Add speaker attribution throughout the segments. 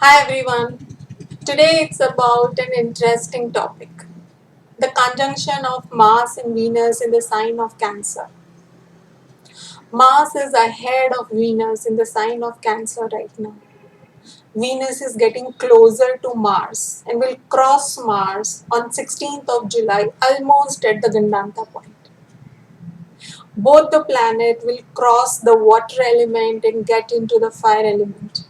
Speaker 1: Hi everyone. Today it's about an interesting topic. The conjunction of Mars and Venus in the sign of Cancer. Mars is ahead of Venus in the sign of Cancer right now. Venus is getting closer to Mars and will cross Mars on 16th of July almost at the Gandanta point. Both the planet will cross the water element and get into the fire element.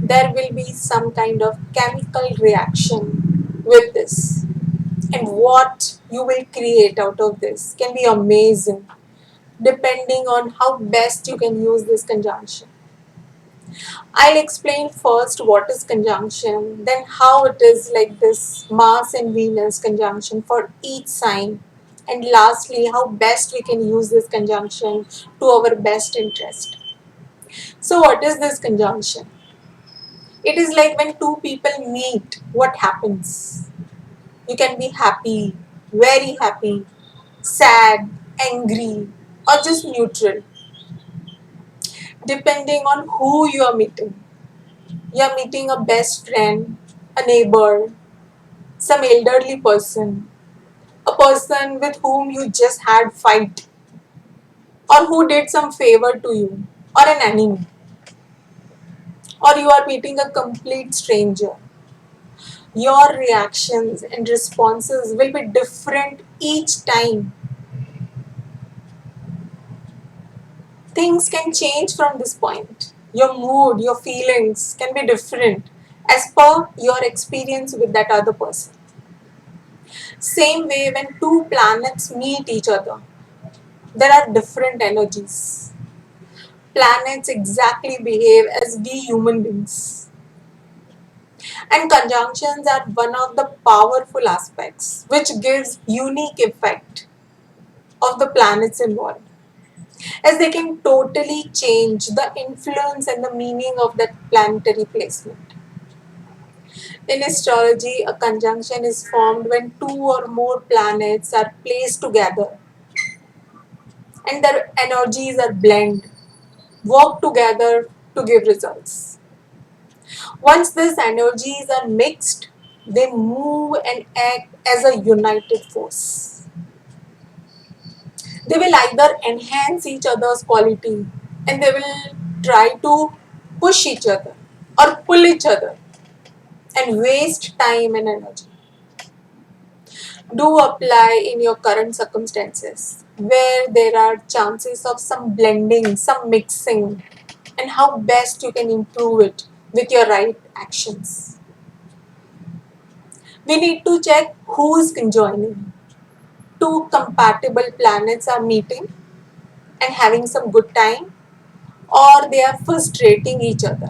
Speaker 1: There will be some kind of chemical reaction with this, and what you will create out of this can be amazing depending on how best you can use this conjunction. I'll explain first what is conjunction, then how it is like this Mars and Venus conjunction for each sign, and lastly how best we can use this conjunction to our best interest. So what is this conjunction? It is like when two people meet, what happens? You can be happy, very happy, sad, angry, or just neutral, depending on who you are meeting. You are meeting a best friend, a neighbor, some elderly person, a person with whom you just had fight, or who did some favor to you, or an enemy, or you are meeting a complete stranger. Your reactions and responses will be different each time. Things can change from this point. Your mood, your feelings can be different as per your experience with that other person. Same way, when two planets meet each other, there are different energies. Planets exactly behave as we human beings. And conjunctions are one of the powerful aspects which gives unique effect of the planets involved, as they can totally change the influence and the meaning of that planetary placement. In astrology, a conjunction is formed when two or more planets are placed together and their energies are blend, work together to give results. Once these energies are mixed, they move and act as a united force. They will either enhance each other's quality and they will try to push each other or pull each other and waste time and energy. Do apply in your current circumstances where there are chances of some blending, some mixing, and how best you can improve it with your right actions. We need to check who is conjoining. Two compatible planets are meeting and having some good time, or they are frustrating each other.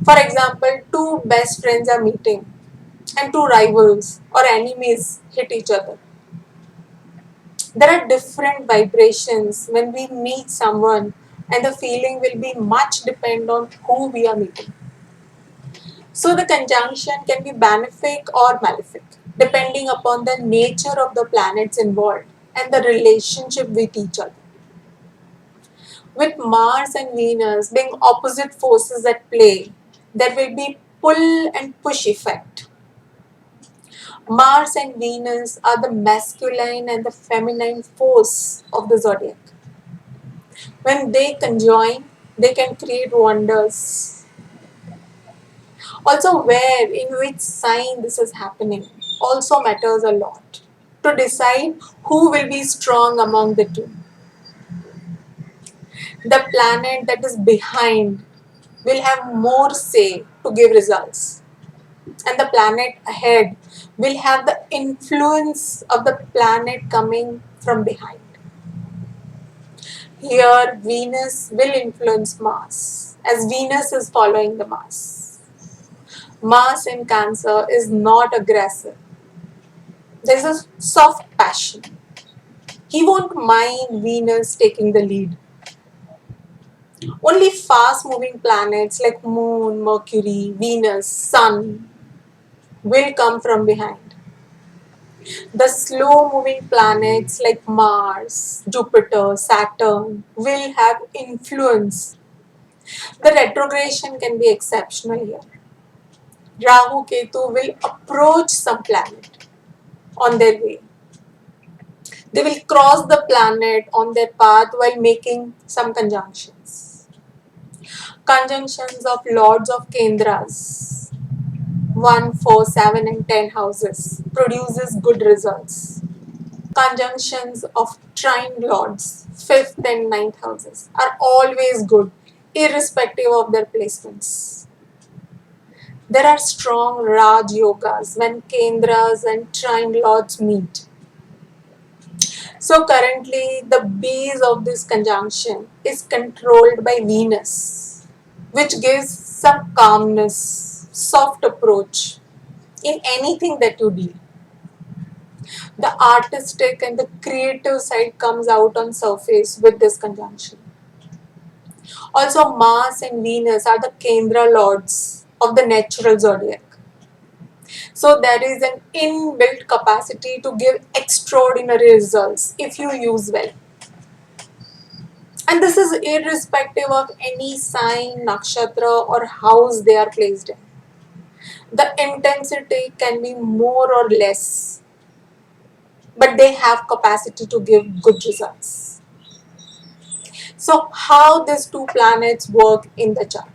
Speaker 1: For example, two best friends are meeting and two rivals or enemies hit each other. There are different vibrations when we meet someone, and the feeling will be much depend on who we are meeting. So the conjunction can be benefic or malefic depending upon the nature of the planets involved and the relationship with each other. With Mars and Venus being opposite forces at play, there will be pull and push effect. Mars and Venus are the masculine and the feminine force of the zodiac. When they conjoin, they can create wonders. Also, where, in which sign this is happening also matters a lot to decide who will be strong among the two. The planet that is behind will have more say to give results, and the planet ahead will have the influence of the planet coming from behind. Here, Venus will influence Mars, as Venus is following the Mars. Mars in Cancer is not aggressive. There's a soft passion. He won't mind Venus taking the lead. Only fast moving planets like Moon, Mercury, Venus, Sun will come from behind. The slow moving planets like Mars, Jupiter, Saturn will have influence. The retrogression can be exceptional here. Rahu Ketu will approach some planet on their way. They will cross the planet on their path while making some conjunctions. Conjunctions of lords of Kendras, 1, 4, 7 and 10 houses produces good results. Conjunctions of trine lords, 5th and 9th houses are always good, irrespective of their placements. There are strong Raj Yogas when Kendras and trine lords meet. So currently the base of this conjunction is controlled by Venus, which gives some calmness, soft approach in anything that you do. The artistic and the creative side comes out on surface with this conjunction. Also, Mars and Venus are the Kendra lords of the natural zodiac. So there is an inbuilt capacity to give extraordinary results if you use well. And this is irrespective of any sign, nakshatra or house they are placed in. The intensity can be more or less, but they have capacity to give good results. So how these two planets work in the chart?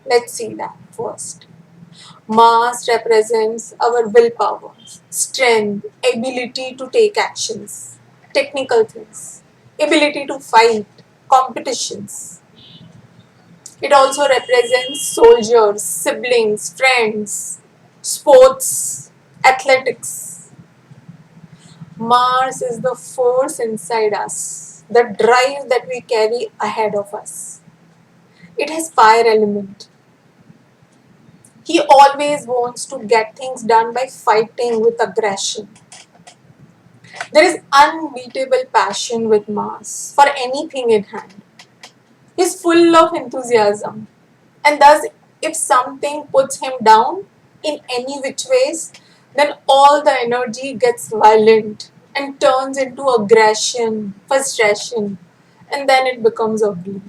Speaker 1: Let's see that first. Mars represents our willpower, strength, ability to take actions, technical things, ability to fight, competitions. It also represents soldiers, siblings, friends, sports, athletics. Mars is the force inside us, the drive that we carry ahead of us. It has fire element. He always wants to get things done by fighting with aggression. There is unbeatable passion with Mars for anything in hand. He's full of enthusiasm, and thus if something puts him down in any which ways, then all the energy gets violent and turns into aggression, frustration, and then it becomes ugly.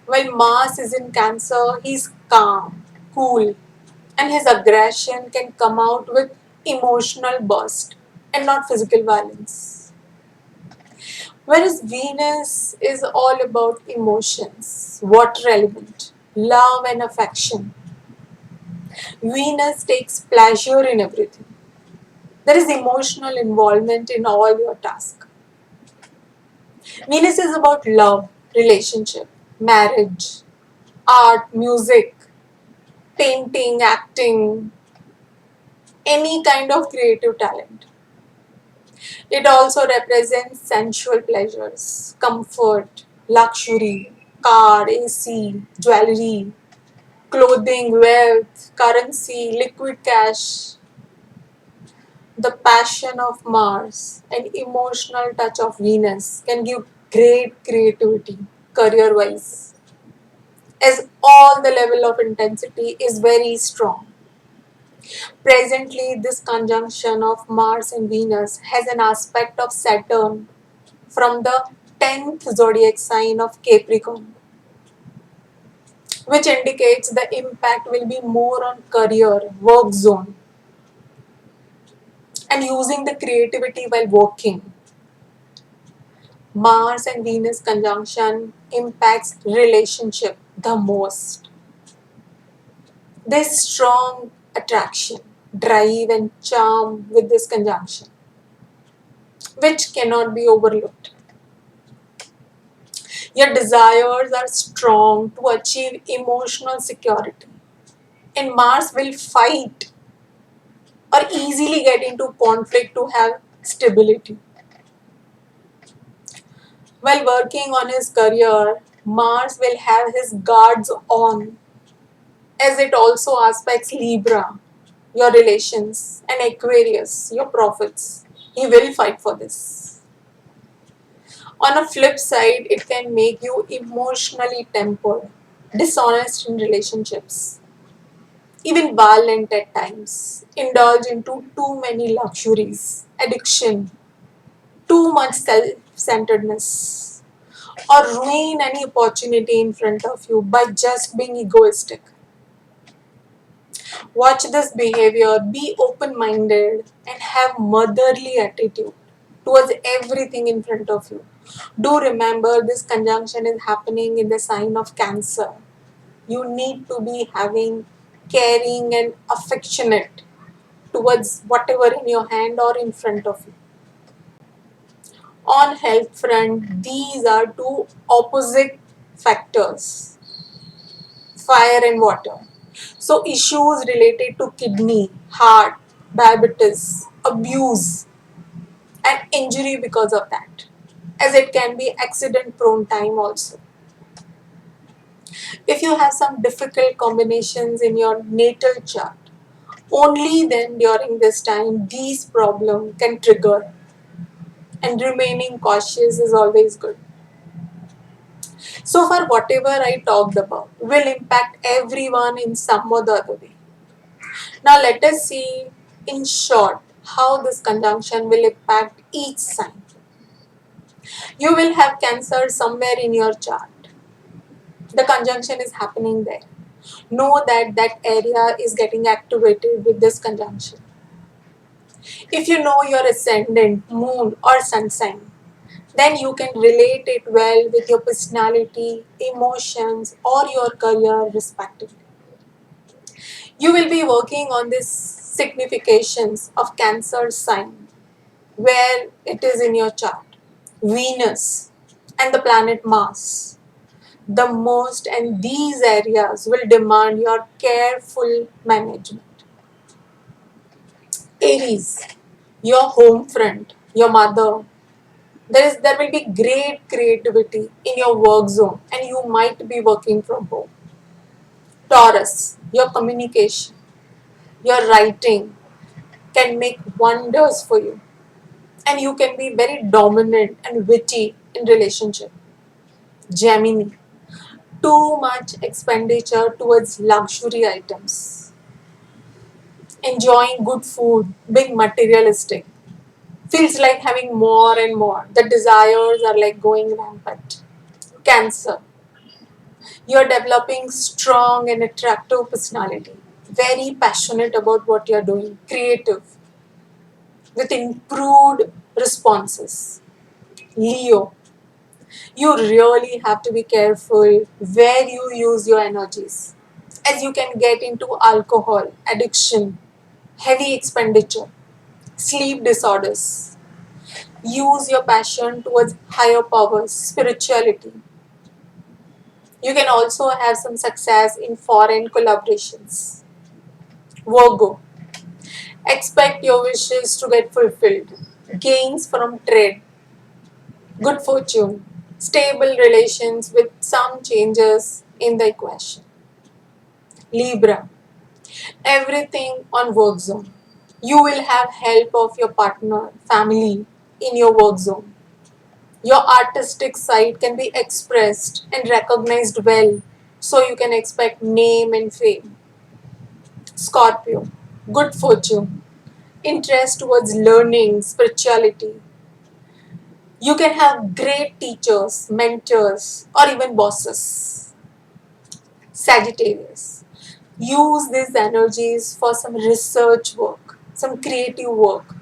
Speaker 1: While Mars is in Cancer, he's calm, cool, and his aggression can come out with emotional burst and not physical violence. Whereas Venus is all about emotions, what relevant, love and affection. Venus takes pleasure in everything. There is emotional involvement in all your tasks. Venus is about love, relationship, marriage, art, music, painting, acting, any kind of creative talent. It also represents sensual pleasures, comfort, luxury, car, AC, jewelry, clothing, wealth, currency, liquid cash. The passion of Mars and emotional touch of Venus can give great creativity career wise, as all the level of intensity is very strong. Presently, this conjunction of Mars and Venus has an aspect of Saturn from the 10th zodiac sign of Capricorn, which indicates the impact will be more on career, work zone, and using the creativity while working. Mars and Venus conjunction impacts relationship the most. There's strong attraction, drive, and charm with this conjunction, which cannot be overlooked. Your desires are strong to achieve emotional security, and Mars will fight or easily get into conflict to have stability. While working on his career, Mars will have his guards on, as it also aspects Libra, your relations, and Aquarius, your profits. He will fight for this. On a flip side, it can make you emotionally tempered, dishonest in relationships, even violent at times, indulge into too many luxuries, addiction, too much self centeredness. or ruin any opportunity in front of you by just being egoistic. Watch this behavior, be open minded, and have motherly attitude towards everything in front of you. Do remember this conjunction is happening in the sign of Cancer. You need to be having caring and affectionate towards whatever in your hand or in front of you. On health front, these are two opposite factors, fire and water. So issues related to kidney, heart, diabetes, abuse, and injury because of that, as it can be accident prone time also. If you have some difficult combinations in your natal chart, only then during this time these problems can trigger, and remaining cautious is always good. So far whatever I talked about will impact everyone in some or the other way. Now let us see in short how this conjunction will impact each sign. You will have Cancer somewhere in your chart. The conjunction is happening there. Know that that area is getting activated with this conjunction. If you know your ascendant, moon, or sun sign, then you can relate it well with your personality, emotions, or your career, respectively. You will be working on these significations of Cancer sign where it is in your chart. Venus and the planet Mars. The most, and these areas will demand your careful management. Aries, your home front, your mother. There will be great creativity in your work zone and you might be working from home. Taurus, your communication, your writing can make wonders for you and you can be very dominant and witty in relationship. Gemini, too much expenditure towards luxury items, enjoying good food, being materialistic, feels like having more and more. The desires are like going rampant. Cancer, you're developing strong and attractive personality, very passionate about what you're doing, creative, with improved responses. Leo, you really have to be careful where you use your energies, as you can get into alcohol, addiction, heavy expenditure, sleep disorders. Use your passion towards higher powers, spirituality. You can also have some success in foreign collaborations. Virgo, expect your wishes to get fulfilled. Gains from trade, good fortune, stable relations with some changes in the equation. Libra, everything on work zone. You will have help of your partner, family in your work zone. Your artistic side can be expressed and recognized well, so you can expect name and fame. Scorpio, good fortune, interest towards learning, spirituality. You can have great teachers, mentors, or even bosses. Sagittarius, use these energies for some research work, some creative work.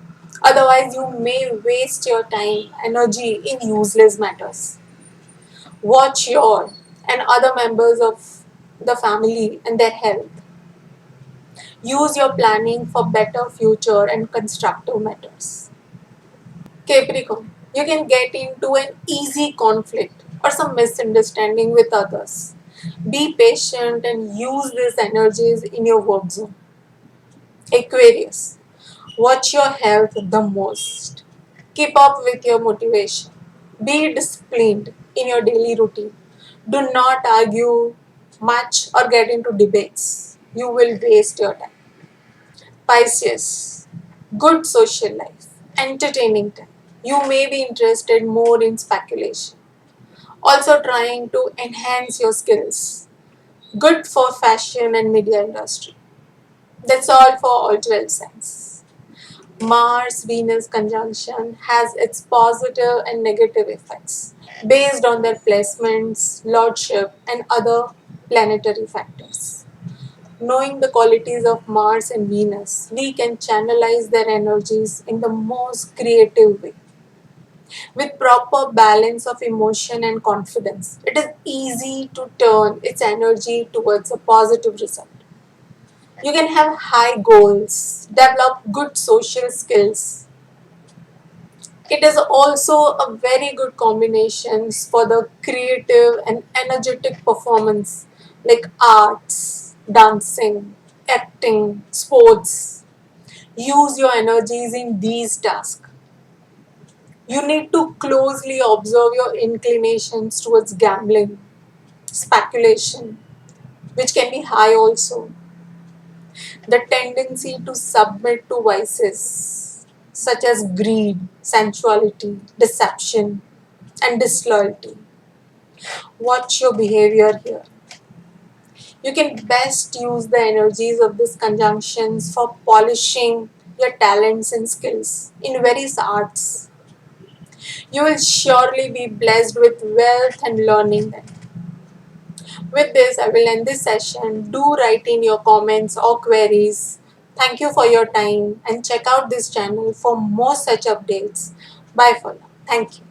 Speaker 1: Otherwise, you may waste your time, energy in useless matters. Watch your and other members of the family and their health. Use your planning for better future and constructive matters. Capricorn, you can get into an easy conflict or some misunderstanding with others. Be patient and use these energies in your work zone. Aquarius, watch your health the most. Keep up with your motivation. Be disciplined in your daily routine. Do not argue much or get into debates. You will waste your time. Pisces, good social life, entertaining time. You may be interested more in speculation. Also trying to enhance your skills. Good for fashion and media industry. That's all for all 12 signs. Mars Venus conjunction has its positive and negative effects. based on their placements, lordship, and other planetary factors. Knowing the qualities of Mars and Venus, we can channelize their energies in the most creative way. With proper balance of emotion and confidence, it is easy to turn its energy towards a positive result. You can have high goals, develop good social skills. It is also a very good combination for the creative and energetic performance like arts, dancing, acting, sports. Use your energies in these tasks. You need to closely observe your inclinations towards gambling, speculation, which can be high also. The tendency to submit to vices such as greed, sensuality, deception, and disloyalty. Watch your behavior here. You can best use the energies of these conjunctions for polishing your talents and skills in various arts. You will surely be blessed with wealth and learning them. With this, I will end this session. Do write in your comments or queries. Thank you for your time and check out this channel for more such updates. Bye for now. Thank you.